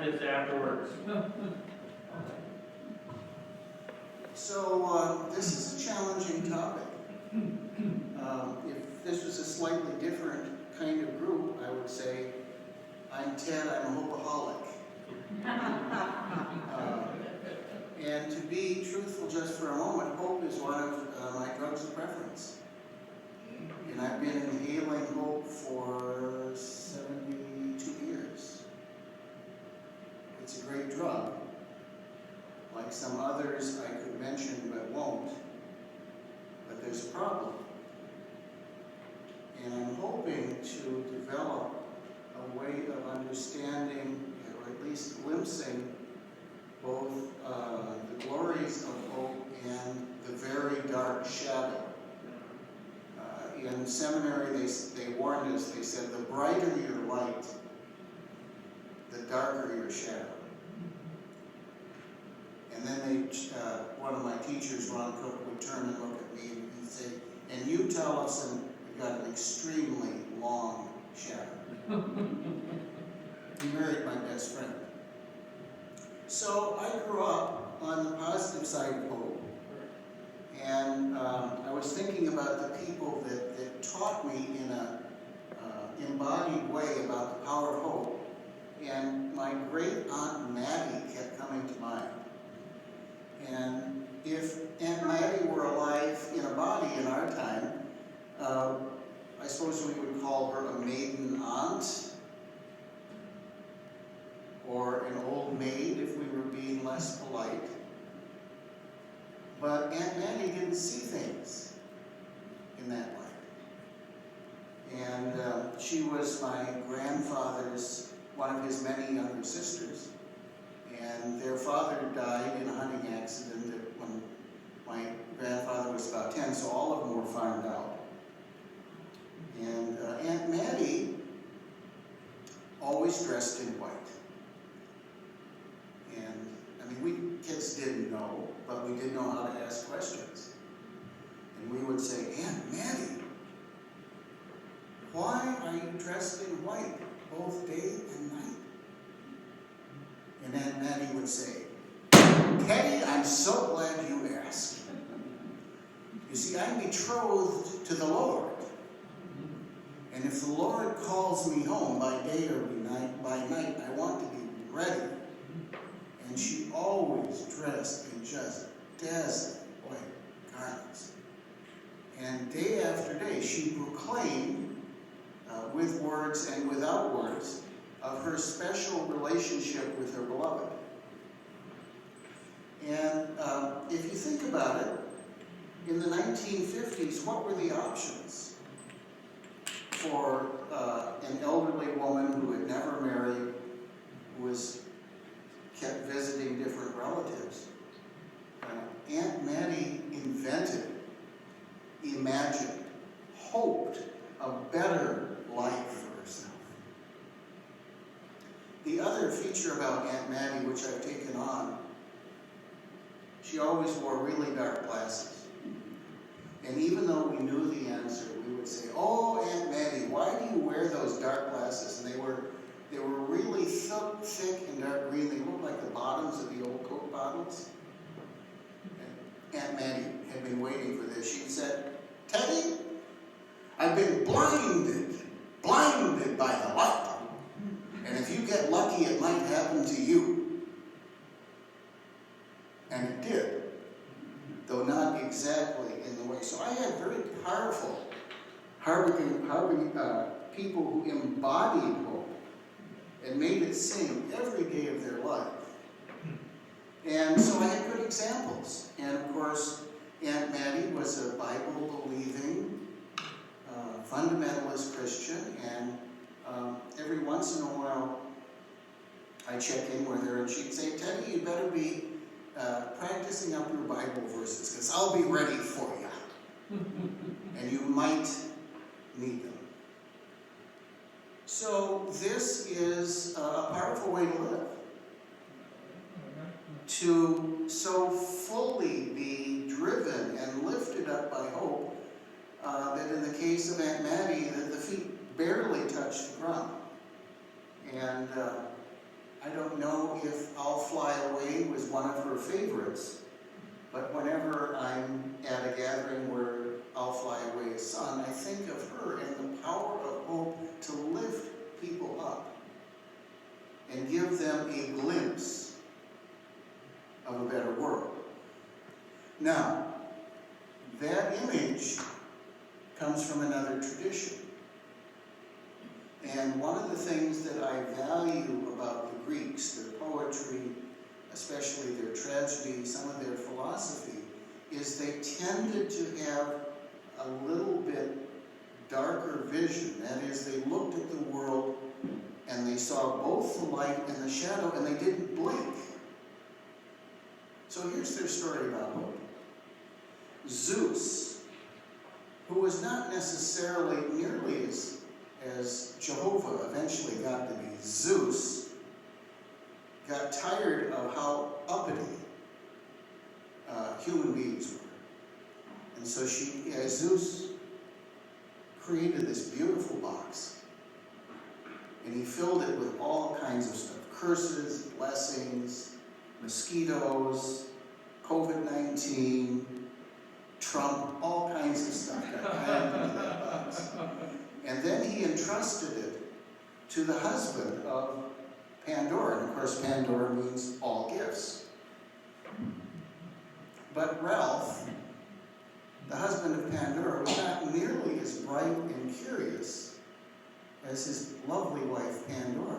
this afterwards. So this is a challenging topic. If this was a slightly different kind of group, I would say, I'm Ted, I'm a hopeaholic. And to be truthful just for a moment, hope is one of my drugs of preference. And I've been inhaling hope for 72 years. It's a great drug. Like some others I could mention but won't. But there's a problem. And I'm hoping to develop a way of understanding, or at least glimpsing, both the glories of hope and the very dark shadow. In seminary, they warned us, they said, the brighter your light, the darker your shadow. And then one of my teachers, Ron Cook, would turn and look at me and he'd say, and you, Tollefson, you've got an extremely long shadow. He married my best friend. So I grew up on the positive side of hope. And I was thinking about the people that taught me in an embodied way about the power of hope. And my great aunt Mattie kept coming to mind. And if Aunt Mattie were alive in a body in our time, I suppose we would call her a maiden aunt, or an old maid if we were being less polite. But Aunt Mattie didn't see things in that light. And she was my grandfather's, one of his many younger sisters. And their father died in a hunting accident when my grandfather was about 10, so all of them were farmed out. And Aunt Mattie always dressed in white. And, I mean, we kids didn't know, but we did know how to ask questions. And we would say, Aunt Mattie, why are you dressed in white both day and night? And Aunt Mattie would say, Teddy, I'm so glad you asked. You see, I'm betrothed to the Lord. And if the Lord calls me home by day or by night, I want to be ready. And she always dressed in just dazzling white garments. And day after day, she proclaimed, with words and without words, of her special relationship with her beloved. And if you think about it, in the 1950s, what were the options for an elderly woman who had never married, who kept visiting different relatives? Aunt Mattie invented, imagined, hoped a better life for herself. The other feature about Aunt Mattie, which I've taken on, she always wore really dark glasses. And even though we knew the answer, we would say, oh, Aunt Mattie, why do you wear those dark glasses? And they were really thick and dark green. They looked like the bottoms of the old Coke bottles. And Aunt Mattie had been waiting for this. She said, Teddy, I've been blinded by the light. And if you get lucky, it might happen to you. And it did, though not exactly in the way. So I had very powerful people who embodied hope and made it sing every day of their life. And so I had good examples. And of course, Aunt Mattie was a Bible-believing, fundamentalist Christian, and every once in a while I check in with her and she'd say, Teddy, you better be practicing up your Bible verses because I'll be ready for you. And you might need them. So this is a powerful way to live. To so fully be driven and lifted up by hope that in the case of Aunt Mattie, that the feet barely touched the ground. And I don't know if I'll Fly Away was one of her favorites, but whenever I'm at a gathering where I'll Fly Away is sung, I think of her and the power of hope to lift people up and give them a glimpse of a better world. Now, that image comes from another tradition. And one of the things that I value about the Greeks, their poetry, especially their tragedy, some of their philosophy, is they tended to have a little bit darker vision. That is, they looked at the world and they saw both the light and the shadow, and they didn't blink. So here's their story about hope. Zeus, who was not necessarily nearly as Jehovah eventually got to be, Zeus, got tired of how uppity human beings were. And so Zeus created this beautiful box. And he filled it with all kinds of stuff. Curses, blessings, mosquitoes, COVID-19, Trump, all kinds of stuff got crammed into that box. And then he entrusted it to the husband of Pandora. And of course, Pandora means all gifts. But Ralph, the husband of Pandora, was not nearly as bright and curious as his lovely wife, Pandora.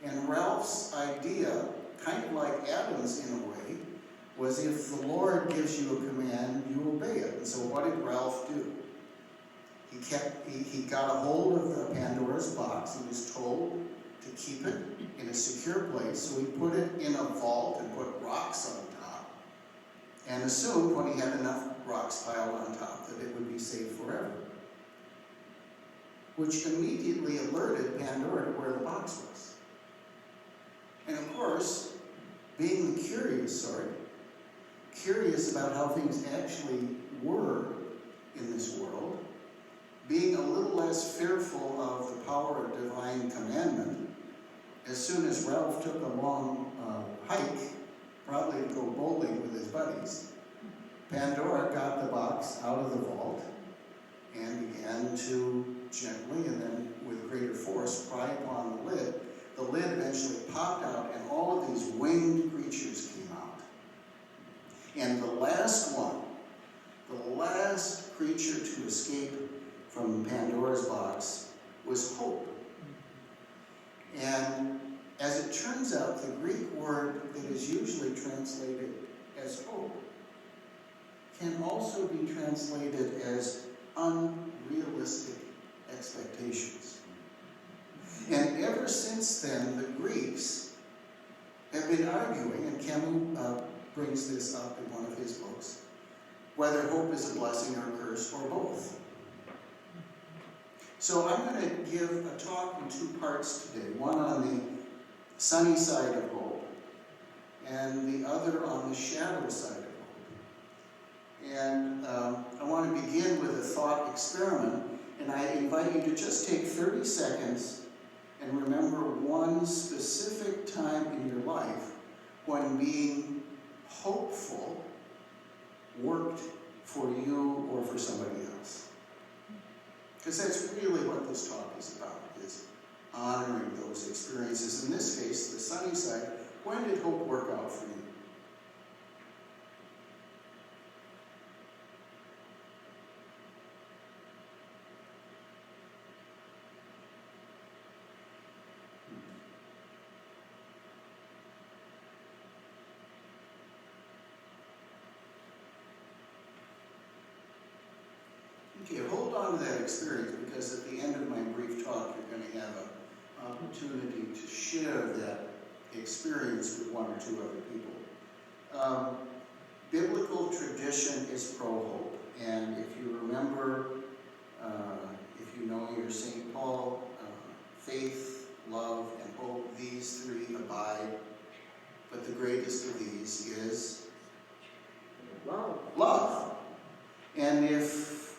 And Ralph's idea, kind of like Adam's in a way, was if the Lord gives you a command, you obey it. And so what did Ralph do? He got a hold of the Pandora's box. He was told to keep it in a secure place. So he put it in a vault and put rocks on top, and assumed when he had enough rocks piled on top that it would be safe forever. Which immediately alerted Pandora to where the box was. And of course, being the curious sort, curious about how things actually were in this world, being a little less fearful of the power of divine commandment, as soon as Ralph took a long hike, probably to go bowling with his buddies, Pandora got the box out of the vault and began to gently and then with greater force pry upon the lid. The lid eventually popped out and all of these winged creatures came out. And the last one, the last creature to escape from Pandora's box was hope. And as it turns out, the Greek word that is usually translated as hope can also be translated as unrealistic expectations. And ever since then, the Greeks have been arguing, and Camus brings this up in one of his books, whether hope is a blessing or a curse or both. So I'm going to give a talk in two parts today, one on the sunny side of hope and the other on the shadow side of hope. And I want to begin with a thought experiment, and I invite you to just take 30 seconds and remember one specific time in your life when being hopeful worked for you or for somebody else. Because that's really what this talk is about, is honoring those experiences. In this case, the sunny side. When did hope work out for you? Okay, hold on to that experience, because at the end of my brief talk, you're going to have an opportunity to share that experience with one or two other people. Biblical tradition is pro-hope, and if you remember, if you know your St. Paul, faith, love, and hope, these three abide, but the greatest of these is love. Love. And if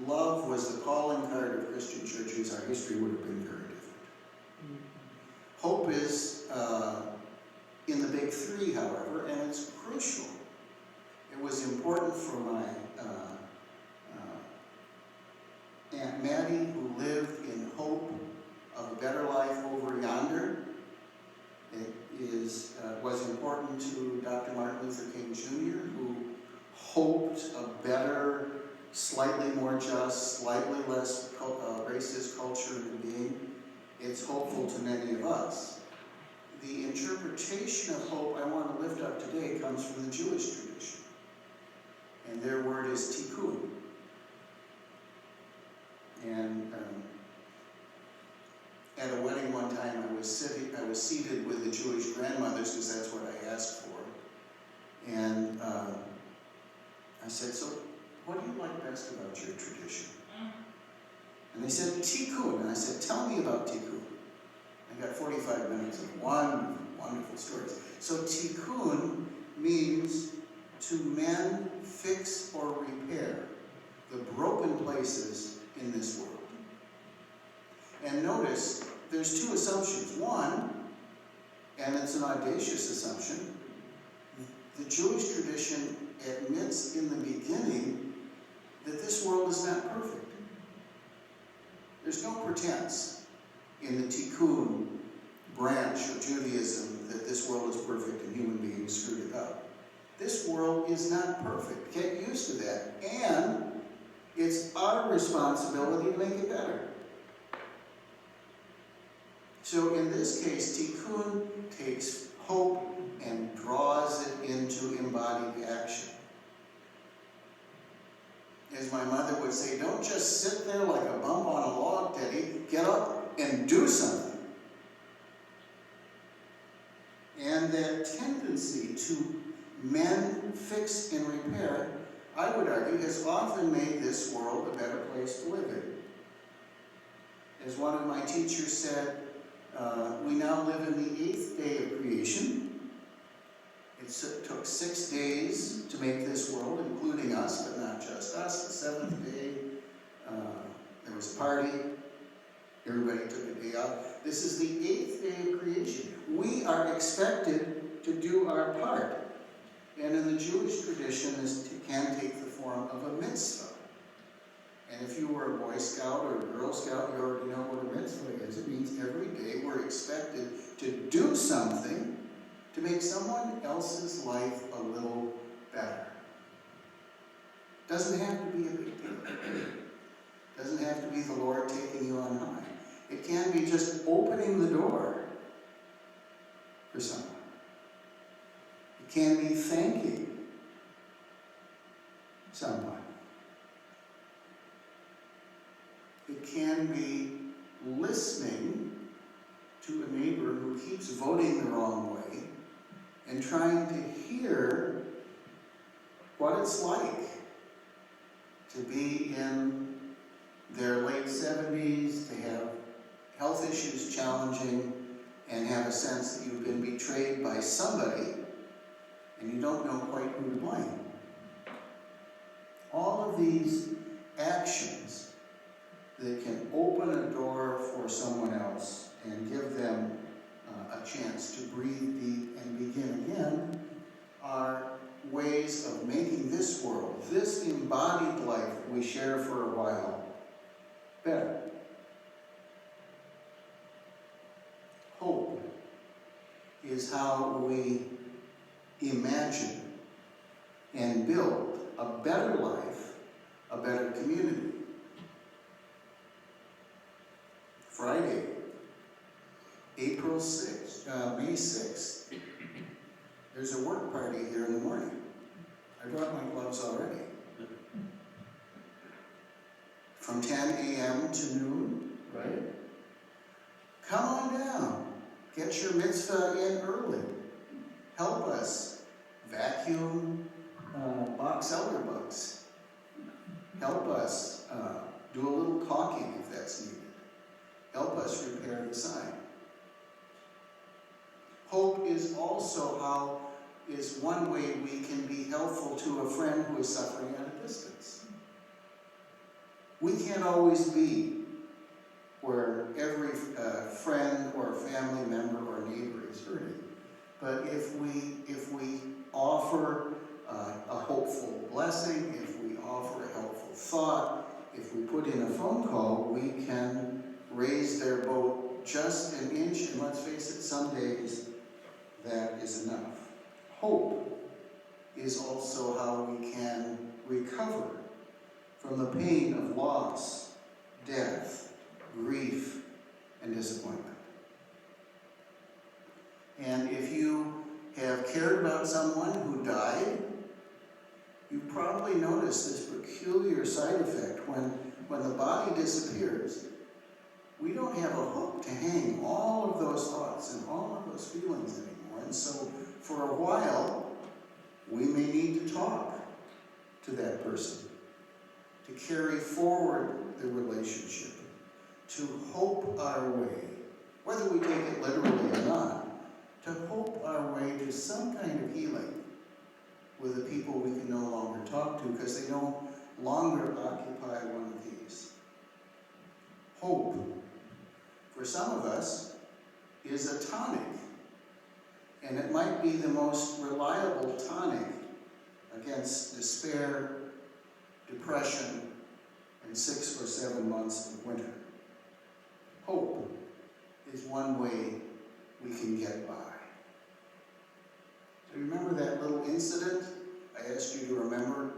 love was the calling card of Christian churches, our history would have been very different. Hope is in the big three, however, and it's crucial. It was important for my Aunt Maddie, who lived in hope of a better life over yonder. It was important to Dr. Martin Luther King Jr., who hoped a better, slightly more just, slightly less racist culture and being. It's hopeful to many of us. The interpretation of hope I want to lift up today comes from the Jewish tradition. And their word is tikkun. And at a wedding one time, I was seated with the Jewish grandmothers, because that's what I asked for. And I said, so what do you like best about your tradition? And they said, tikkun. And I said, tell me about tikkun. I got 45 minutes of wonderful stories. So tikkun means to mend, fix, or repair the broken places in this world. And notice, there's two assumptions. One, and it's an audacious assumption, the Jewish tradition admits in the beginning that this world is not perfect. There's no pretense in the tikkun branch of Judaism that this world is perfect and human beings screwed it up. This world is not perfect. Get used to that. And it's our responsibility to make it better. So in this case, tikkun takes hope and draws it into embodied action. As my mother would say, don't just sit there like a bump on a log, Teddy. Get up and do something. And that tendency to mend, fix, and repair, I would argue, has often made this world a better place to live in. As one of my teachers said, we now live in the 8th day of creation. It took 6 days to make this world, including us, but not just us. The 7th day, there was a party. Everybody took a day off. This is the 8th day of creation. We are expected to do our part. And in the Jewish tradition, this can take the form of a mitzvah. And if you were a Boy Scout or a Girl Scout, you already know what a mitzvah is. It means every day we're expected to do something to make someone else's life a little better. Doesn't have to be a big deal. Doesn't have to be the Lord taking you on high. It can be just opening the door for someone. It can be thanking someone. It can be listening to a neighbor who keeps voting the wrong way and trying to hear what it's like to be in their late 70s, to have health issues challenging, and have a sense that you've been betrayed by somebody and you don't know quite who to blame. All of these actions that can open a door for someone else and give them a chance to breathe deep and begin again are ways of making this world, this embodied life we share for a while, better. Hope is how we imagine and build a better life, a better community. Friday, May 6th, there's a work party here in the morning. I brought my gloves already. From 10 a.m. to noon, right? Come on down. Get your mitzvah in early. Help us vacuum box elder bugs. Help us do a little caulking if that's needed. Help us repair the sign. Hope is also is one way we can be helpful to a friend who is suffering at a distance. We can't always be where every friend or a family member or neighbor is hurting. But if we offer a hopeful blessing, if we offer a helpful thought, if we put in a phone call, we can raise their boat just an inch, and let's face it, some days that is enough. Hope is also how we can recover from the pain of loss, death, grief, and disappointment. And if you have cared about someone who died, you probably noticed this peculiar side effect. When the body disappears, we don't have a hook to hang all of those thoughts and all of those feelings anymore. And so for a while, we may need to talk to that person, to carry forward the relationship, to hope our way, whether we take it literally or not, to hope our way to some kind of healing with the people we can no longer talk to because they no longer occupy one of these. Hope, for some of us, is a tonic, and it might be the most reliable tonic against despair, depression, and 6 or 7 months of winter. Hope is one way we can get by. Do you remember that little incident I asked you to remember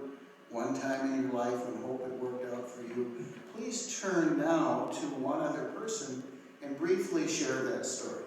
one time in your life when hope had worked out for you? Please turn now to one other person and briefly share that story.